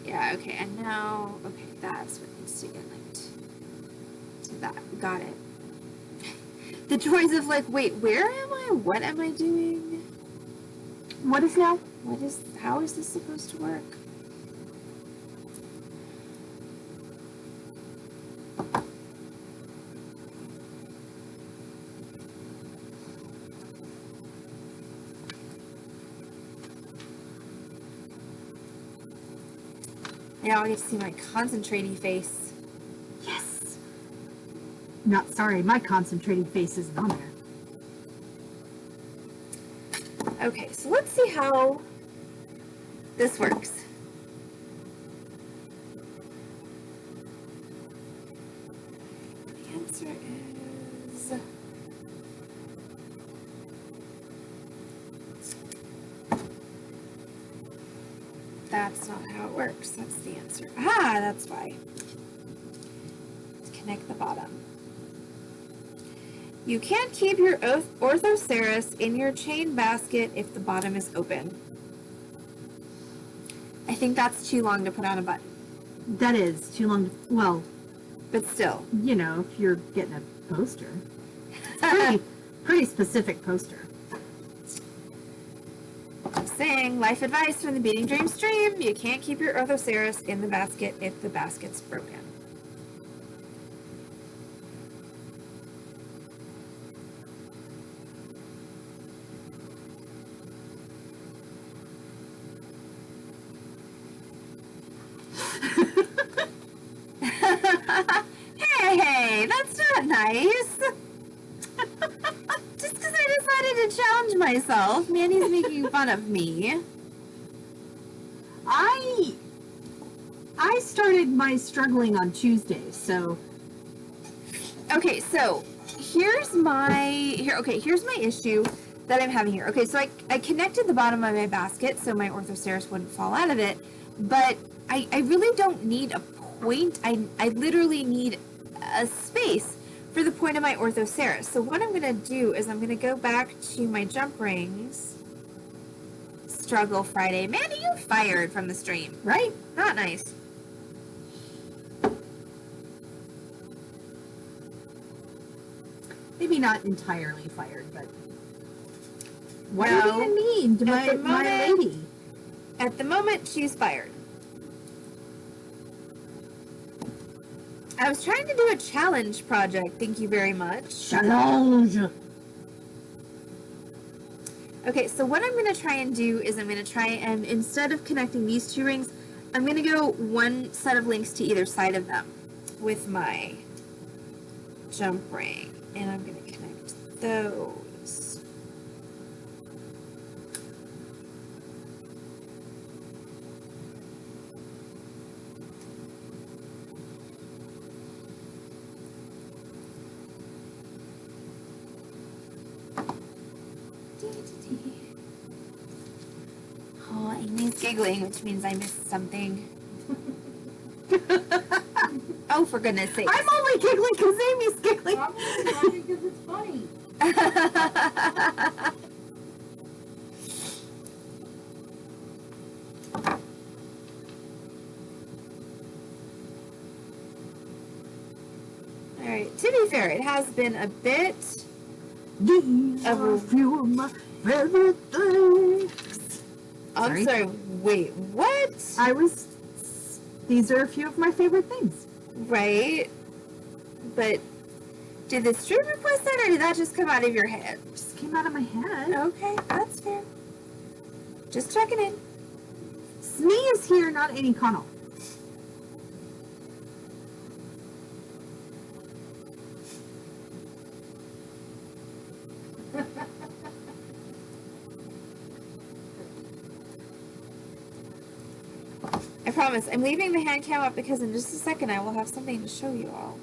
S1: Yeah, okay, and now, okay, that's what needs to get linked to that. Got it. The joys of, like, wait, where am I? What am I doing?
S2: What is now?
S1: How is this supposed to work? Now I get to see my concentrating face.
S2: Yes. Not sorry, my concentrating face isn't on there.
S1: Okay, so let's see how this works. The answer is... That's not how it works. That's the answer. Ah, that's why. Let's connect the bottom. You can't keep your orthoceras in your chain basket if the bottom is open. I think that's too long to put on a button.
S2: That is too long to, well,
S1: But still.
S2: you know, if you're getting a poster. It's pretty specific poster.
S1: Saying life advice from the Beating Dream stream: you can't keep your orthoceras in the basket if the basket's broken. Hey, that's not nice. Just because I decided to challenge myself, Manny's making fun of me.
S2: I started my struggling on Tuesday, so
S1: Okay, so here's my issue that I'm having here. Okay, so I connected the bottom of my basket so my orthoceras wouldn't fall out of it, but I really don't need a point. I literally need a space for the point of my orthoceras. So what I'm going to do is I'm going to go back to my jump rings. Struggle Friday. Mandy, you fired from the stream.
S2: right?
S1: Not nice.
S2: Maybe not entirely fired, but what
S1: No.
S2: are you gonna mean to
S1: At the
S2: my
S1: moment-
S2: lady?
S1: At the moment, she's fired. I was trying to do a challenge project. Thank you very much.
S2: Challenge.
S1: Okay, so what I'm going to try and do is I'm going to try and instead of connecting these two rings, I'm going to go one set of links to either side of them with my jump ring. And I'm going to connect those. Oh, Amy's giggling, which means I missed something. Oh, for goodness sake.
S2: I'm only giggling because Amy's giggling.
S3: Probably laughing because it's funny.
S1: Alright, to be fair, it has been a bit.
S2: These are a few of my favorite things.
S1: I'm
S2: Sorry?
S1: sorry, wait, what?
S2: These are a few of my favorite things.
S1: Right? But did the stream request that, or did that just come out of your head?
S2: Just came out of my head.
S1: Okay, that's fair. Just checking in.
S2: Smee is here, not Annie Connell.
S1: I promise, I'm leaving the hand cam up because in just a second I will have something to show you all.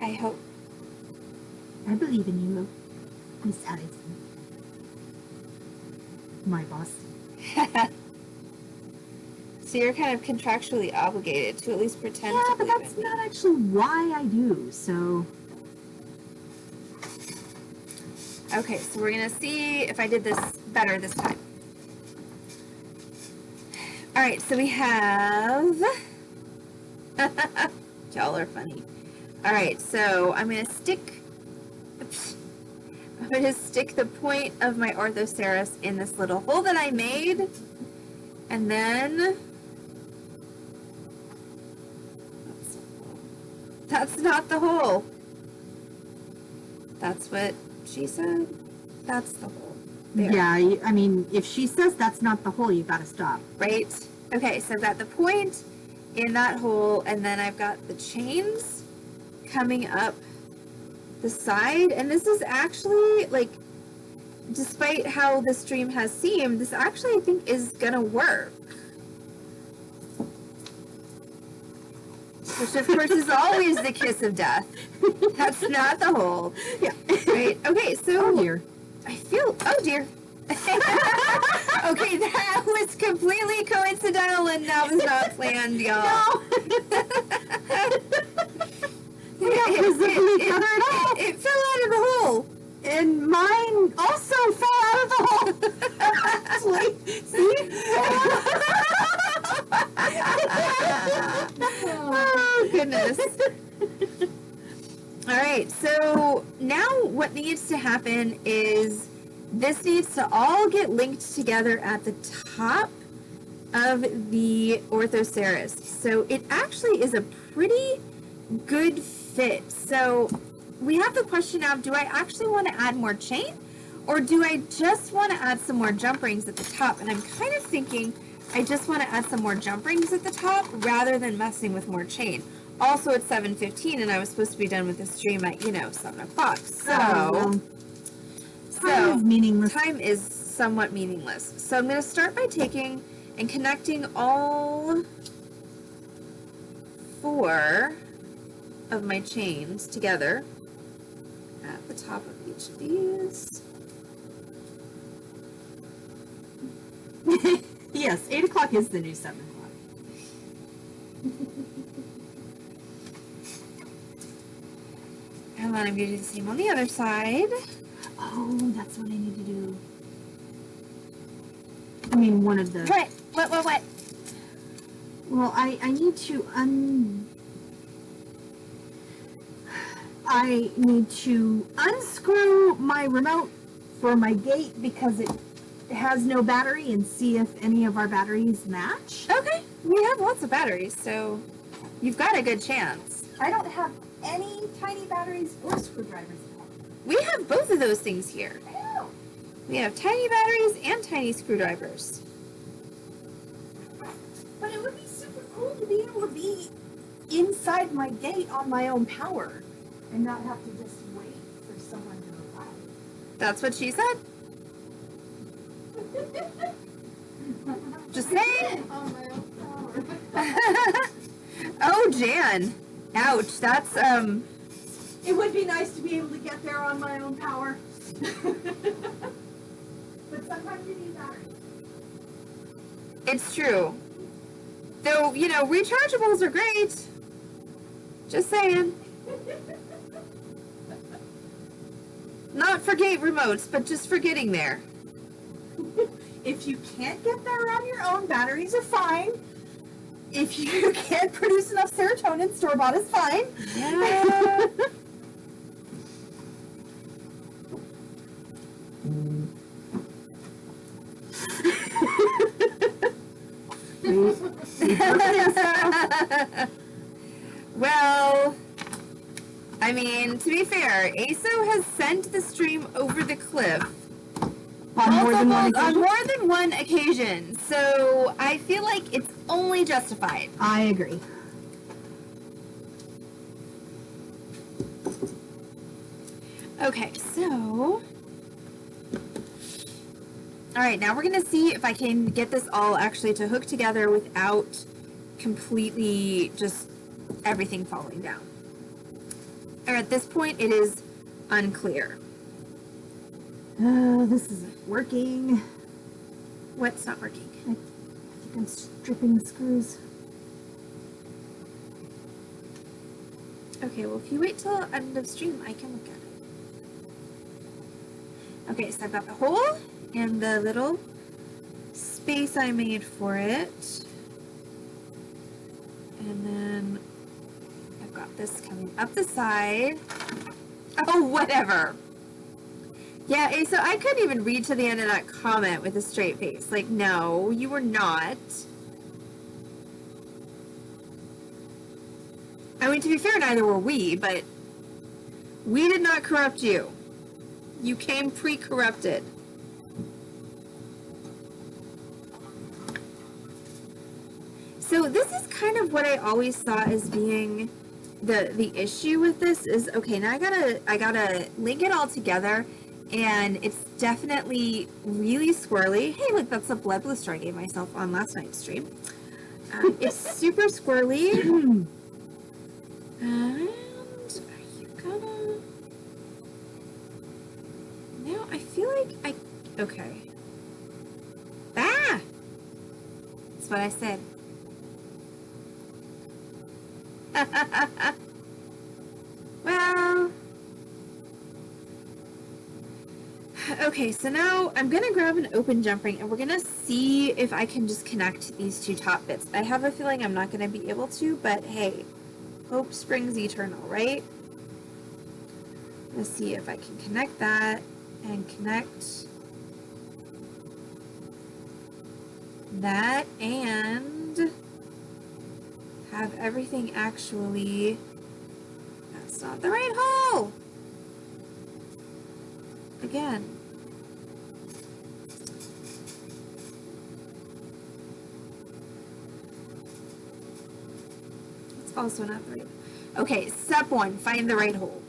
S1: I hope.
S2: I believe in you, Miss Allison. My boss.
S1: So you're kind of contractually obligated to at least pretend
S2: Yeah,
S1: to
S2: but
S1: believe
S2: that's
S1: in me.
S2: not actually why I do, so...
S1: Okay, so we're gonna see if I did this better this time. Alright, so we have... Y'all are funny. Alright, so I'm gonna stick... Oops. I'm gonna stick the point of my orthoceras in this little hole that I made. And then... That's not the hole. That's what she said. That's the hole. There.
S2: Yeah, I mean, if she says that's not the hole, you gotta stop.
S1: Right? Okay, so I've got the point in that hole, and then I've got the chains coming up the side, and this is actually, like, despite how the stream has seemed, this actually, I think, is gonna work. Which, of course, is always the kiss of death. That's not the hole.
S2: Yeah.
S1: Right? Okay, so...
S2: Oh dear.
S1: I feel... Oh, dear. Okay, that was completely coincidental and that was not planned, y'all.
S2: We got visibly covered up.
S1: It fell out of the hole.
S2: And mine also fell out of the hole. Actually, see?
S1: Oh, goodness. All right, so now what needs to happen is this needs to all get linked together at the top of the orthoceras. So it actually is a pretty good fit. So we have the question now, do I actually want to add more chain or do I just want to add some more jump rings at the top? And I'm kind of thinking I just want to add some more jump rings at the top rather than messing with more chain. Also, it's 7:15 and I was supposed to be done with the stream at, 7 o'clock. So,
S2: Time is meaningless.
S1: time is somewhat meaningless. So I'm going to start by taking and connecting all 4 of my chains together at the top of each of these.
S2: Yes, 8 o'clock is the new 7 o'clock.
S1: And then I'm going to do the same on the other side.
S2: Oh, that's what I need to do. I mean, one of the...
S1: What?
S2: Well, I need to I need to unscrew my remote for my gate because it has no battery and see if any of our batteries match.
S1: Okay, we have lots of batteries, so you've got a good chance.
S2: I don't have any tiny batteries or screwdrivers.
S1: We have both of those things here.
S2: I know.
S1: We have tiny batteries and tiny screwdrivers.
S2: But it would be super cool to be able to be inside my gate on my own power and not have to just wait for someone to arrive.
S1: That's what she said. Just saying.
S3: On my own power.
S1: Oh, Jan. Ouch. That's,
S2: It would be nice to be able to get there on my own power. But sometimes you need batteries.
S1: it's true. Though, you know, rechargeables are great. Just saying. Not for gate remotes, but just for getting there.
S2: If you can't get there on your own, batteries are fine. If you can't produce enough serotonin, store-bought is fine.
S1: Yeah. Well, I mean, to be fair, ASO has sent the stream over the cliff
S2: On more than one
S1: on
S2: occasion?
S1: more than one occasion, so I feel like it's only justified.
S2: I agree.
S1: Okay, so... Alright, now we're going to see if I can get this all actually to hook together without completely just everything falling down. Or at this point, it is unclear.
S2: This isn't working.
S1: What's not working?
S2: I think I'm stripping the screws.
S1: Okay, well, if you wait till end of stream, I can look at it. Okay, so I've got the hole and the little space I made for it. And then I've got this coming up the side. Oh, whatever. Yeah, so I couldn't even read to the end of that comment with a straight face. Like, no, you were not. I mean, to be fair, neither were we, but we did not corrupt you. You came pre-corrupted. So this is kind of what I always saw as being the issue with this is, okay, now I gotta link it all together, and it's definitely really squirrely. Hey, look, that's a blood blister I gave myself on last night's stream. It's super squirrely. And are you gonna... No, I feel like okay. Ah! That's what I said. Well... Okay, so now I'm gonna grab an open jump ring and we're gonna see if I can just connect these two top bits. I have a feeling I'm not gonna be able to, but hey, hope springs eternal, right? Let's see if I can connect that and connect that and have everything actually... That's not the right hole! Again. It's also not the right. Okay, step 1, find the right hole.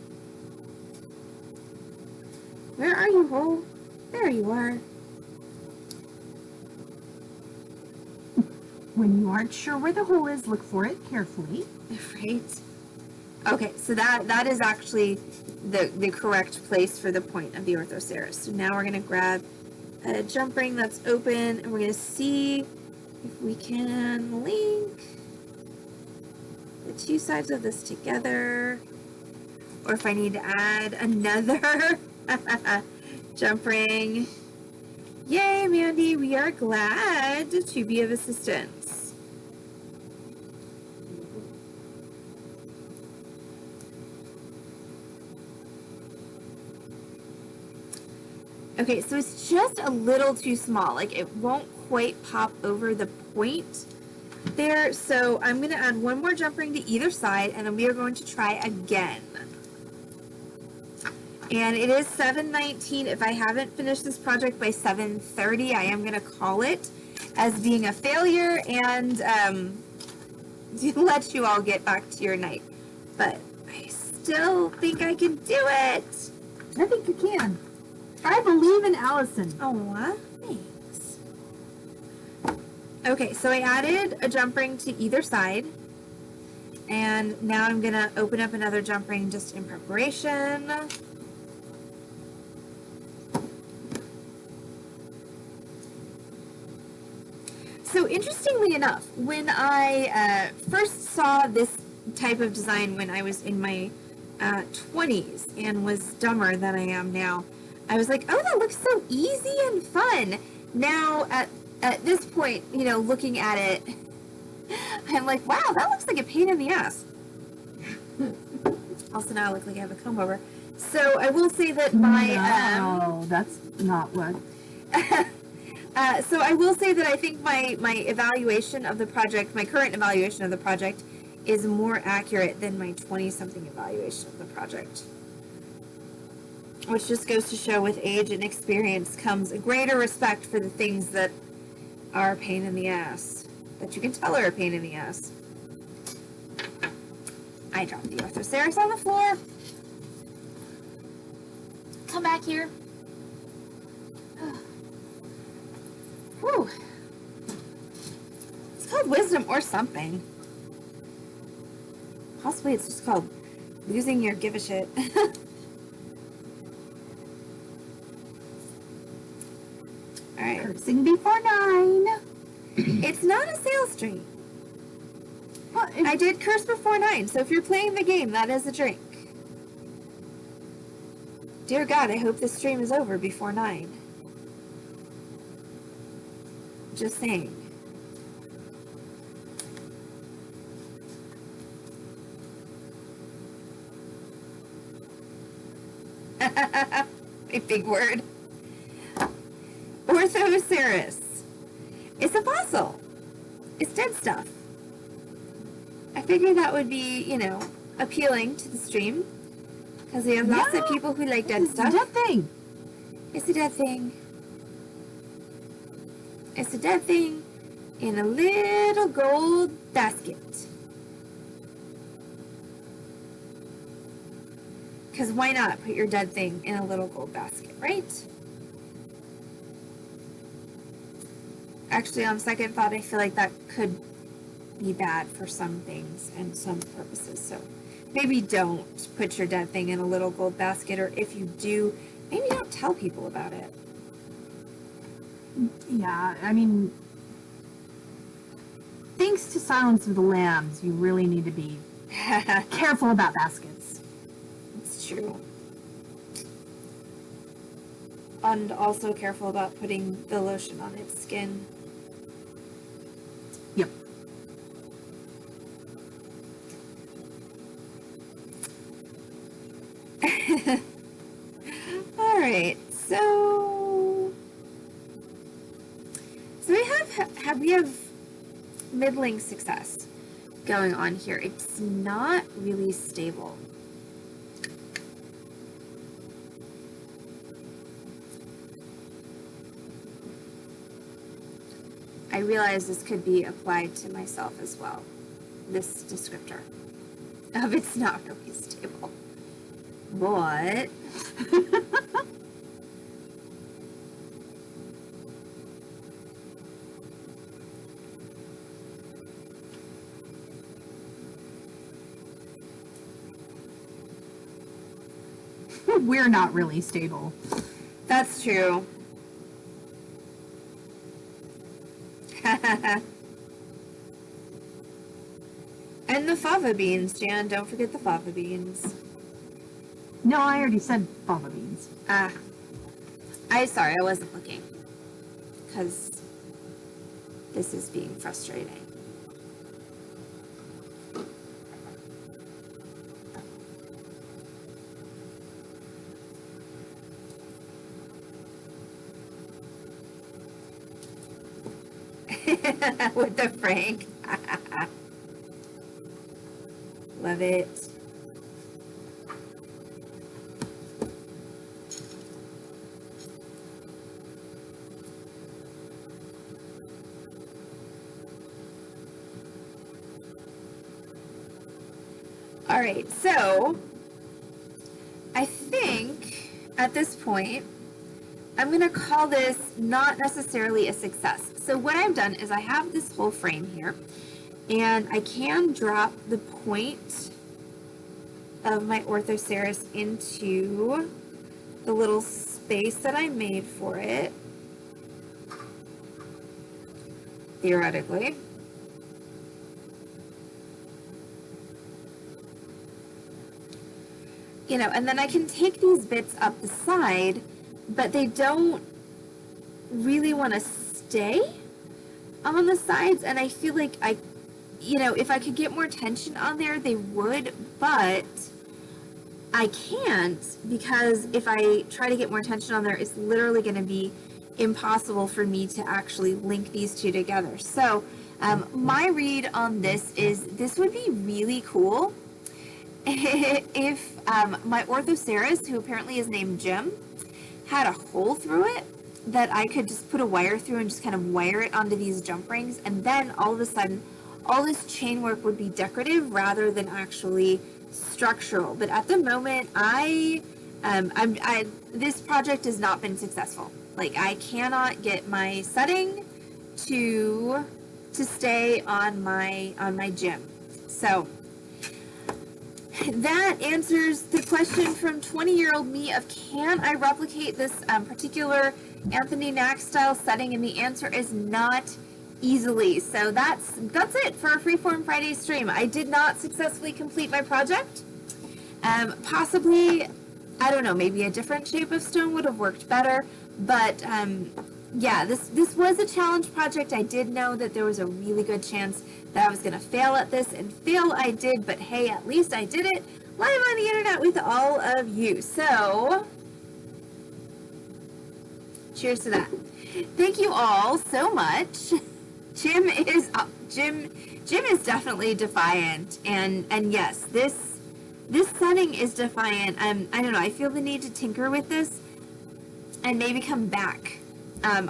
S1: Where are you, hole? There you are.
S2: When you aren't sure where the hole is, look for it carefully.
S1: Right? Okay, so that is actually the correct place for the point of the orthoceras. So now we're going to grab a jump ring that's open, and we're going to see if we can link the two sides of this together, or if I need to add another jump ring. Yay, Mandy, we are glad to be of assistance. Okay, so it's just a little too small. Like, it won't quite pop over the point there. So I'm going to add one more jump ring to either side, and then we are going to try again. And it is 7:19. If I haven't finished this project by 7:30, I am going to call it as being a failure and let you all get back to your night. But I still think I can do it.
S2: I think you can. I believe in Allison.
S1: Aw, thanks. Okay, so I added a jump ring to either side. And now I'm going to open up another jump ring just in preparation. So interestingly enough, when I first saw this type of design when I was in my 20s and was dumber than I am now, I was like, oh, that looks so easy and fun. Now, at this point, you know, looking at it, I'm like, wow, that looks like a pain in the ass. Also, now I look like I have a comb over. So I will say that my...
S2: No, that's not what...
S1: So I will say that I think my evaluation of the project, my current evaluation of the project, is more accurate than my 20-something evaluation of the project. Which just goes to show with age and experience comes a greater respect for the things that are a pain in the ass. That you can tell are a pain in the ass. I dropped the orthoceras on the floor. Come back here. Whew. It's called wisdom or something. Possibly it's just called losing your give a shit. Alright.
S2: Cursing before 9.
S1: It's not a sales drink.
S2: Well,
S1: I did curse before 9, so if you're playing the game, that is a drink. Dear God, I hope this stream is over before 9. Just saying. A big word. Orthoceras. It's a fossil. It's dead stuff. I figured that would be, you know, appealing to the stream. Because we have lots of people who like dead stuff.
S2: It's a dead thing.
S1: It's a dead thing. It's a dead thing in a little gold basket. Because why not put your dead thing in a little gold basket, right? Actually, on second thought, I feel like that could be bad for some things and some purposes. So maybe don't put your dead thing in a little gold basket, or if you do, maybe don't tell people about it.
S2: Yeah, I mean, thanks to Silence of the Lambs, you really need to be careful about baskets.
S1: It's true. And also careful about putting the lotion on its skin.
S2: Yep.
S1: All right, so we have middling success going on here. It's not really stable. I realize this could be applied to myself as well. This descriptor of it's not really stable. But
S2: We're not really stable.
S1: That's true. And the fava beans, Jan. Don't forget the fava beans.
S2: No, I already said fava beans.
S1: Sorry, I wasn't looking. Because this is being frustrating. With the Frank. Love it. All right, so I think at this point, I'm going to call this not necessarily a success. So what I've done is I have this whole frame here, and I can drop the point of my Orthoceras into the little space that I made for it, theoretically. You know, and then I can take these bits up the side, but they don't really want to stay on the sides, and I feel like if I could get more tension on there, they would, but I can't, because if I try to get more tension on there, it's literally going to be impossible for me to actually link these two together. So my read on this is this would be really cool if my Orthoceras, who apparently is named Jim, had a hole through it that I could just put a wire through and just kind of wire it onto these jump rings, and then all of a sudden all this chain work would be decorative rather than actually structural. But at the moment, this project has not been successful. Like, I cannot get my setting to stay on my gym. So that answers the question from 20-year-old me of, can I replicate this particular Anthony Knack style setting? And the answer is not easily. So that's it for a Freeform Friday stream. I did not successfully complete my project. Possibly, I don't know, maybe a different shape of stone would have worked better. But yeah, this was a challenge project. I did know that there was a really good chance that I was going to fail at this, and fail I did, but hey, at least I did it live on the internet with all of you. So cheers to that. Thank you all so much. Jim is definitely defiant, and yes, this setting is defiant. I don't know, I feel the need to tinker with this and maybe come back on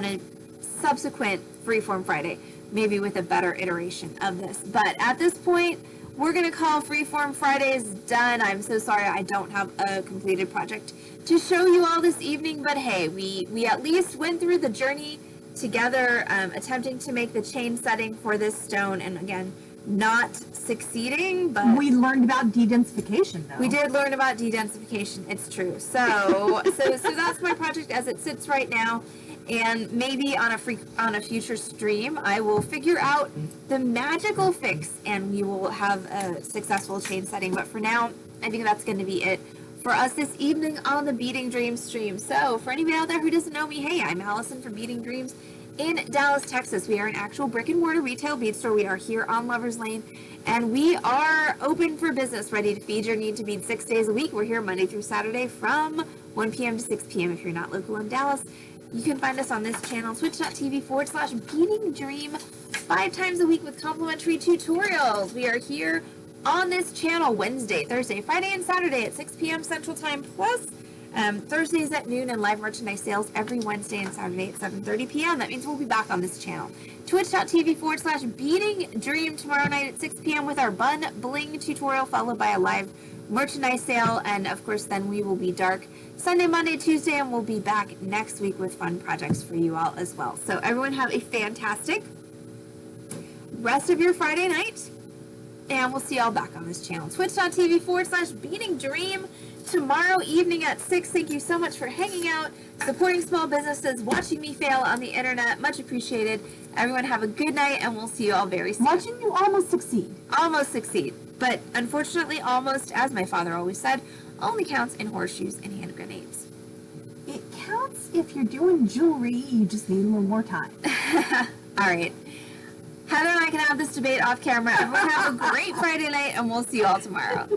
S1: a subsequent Freeform Friday, maybe with a better iteration of this. But at this point, we're going to call Freeform Fridays done. I'm so sorry I don't have a completed project to show you all this evening, but hey, we at least went through the journey together, attempting to make the chain setting for this stone, and again, not succeeding, but
S2: we learned about de-densification, though.
S1: We did learn about de-densification. It's true. So that's my project as it sits right now. And maybe on a future stream, I will figure out the magical fix, and we will have a successful chain setting. But for now, I think that's going to be it for us this evening on the Beating Dreams stream. So for anybody out there who doesn't know me, hey, I'm Allison from Beating Dreams in Dallas, Texas. We are an actual brick and mortar retail bead store. We are here on Lovers Lane, and we are open for business, ready to feed your need to bead 6 days a week. We're here Monday through Saturday from 1 p.m. to 6 p.m. If you're not local in Dallas, you can find us on this channel, twitch.tv/Beating Dream, 5 times a week with complimentary tutorials. We are here on this channel Wednesday, Thursday, Friday, and Saturday at 6 p.m. Central Time, plus Thursdays at noon, and live merchandise sales every Wednesday and Saturday at 7:30 p.m. That means we'll be back on this channel. Twitch.tv/Beating Dream tomorrow night at 6 p.m. with our Bun Bling tutorial, followed by a live merchandise sale, and of course then we will be dark Sunday, Monday, Tuesday, and we'll be back next week with fun projects for you all as well. So everyone have a fantastic rest of your Friday night, and we'll see y'all back on this channel. Twitch.tv/Beating Dream. tomorrow evening at 6. Thank you so much for hanging out, supporting small businesses, watching me fail on the internet. Much appreciated. Everyone have a good night, and we'll see you all very soon.
S2: Watching you almost succeed.
S1: Almost succeed. But unfortunately, almost, as my father always said, only counts in horseshoes and hand grenades.
S2: It counts if you're doing jewelry, you just need a little more time.
S1: All right. Heather and I can have this debate off camera. Everyone have a great Friday night, and we'll see you all tomorrow.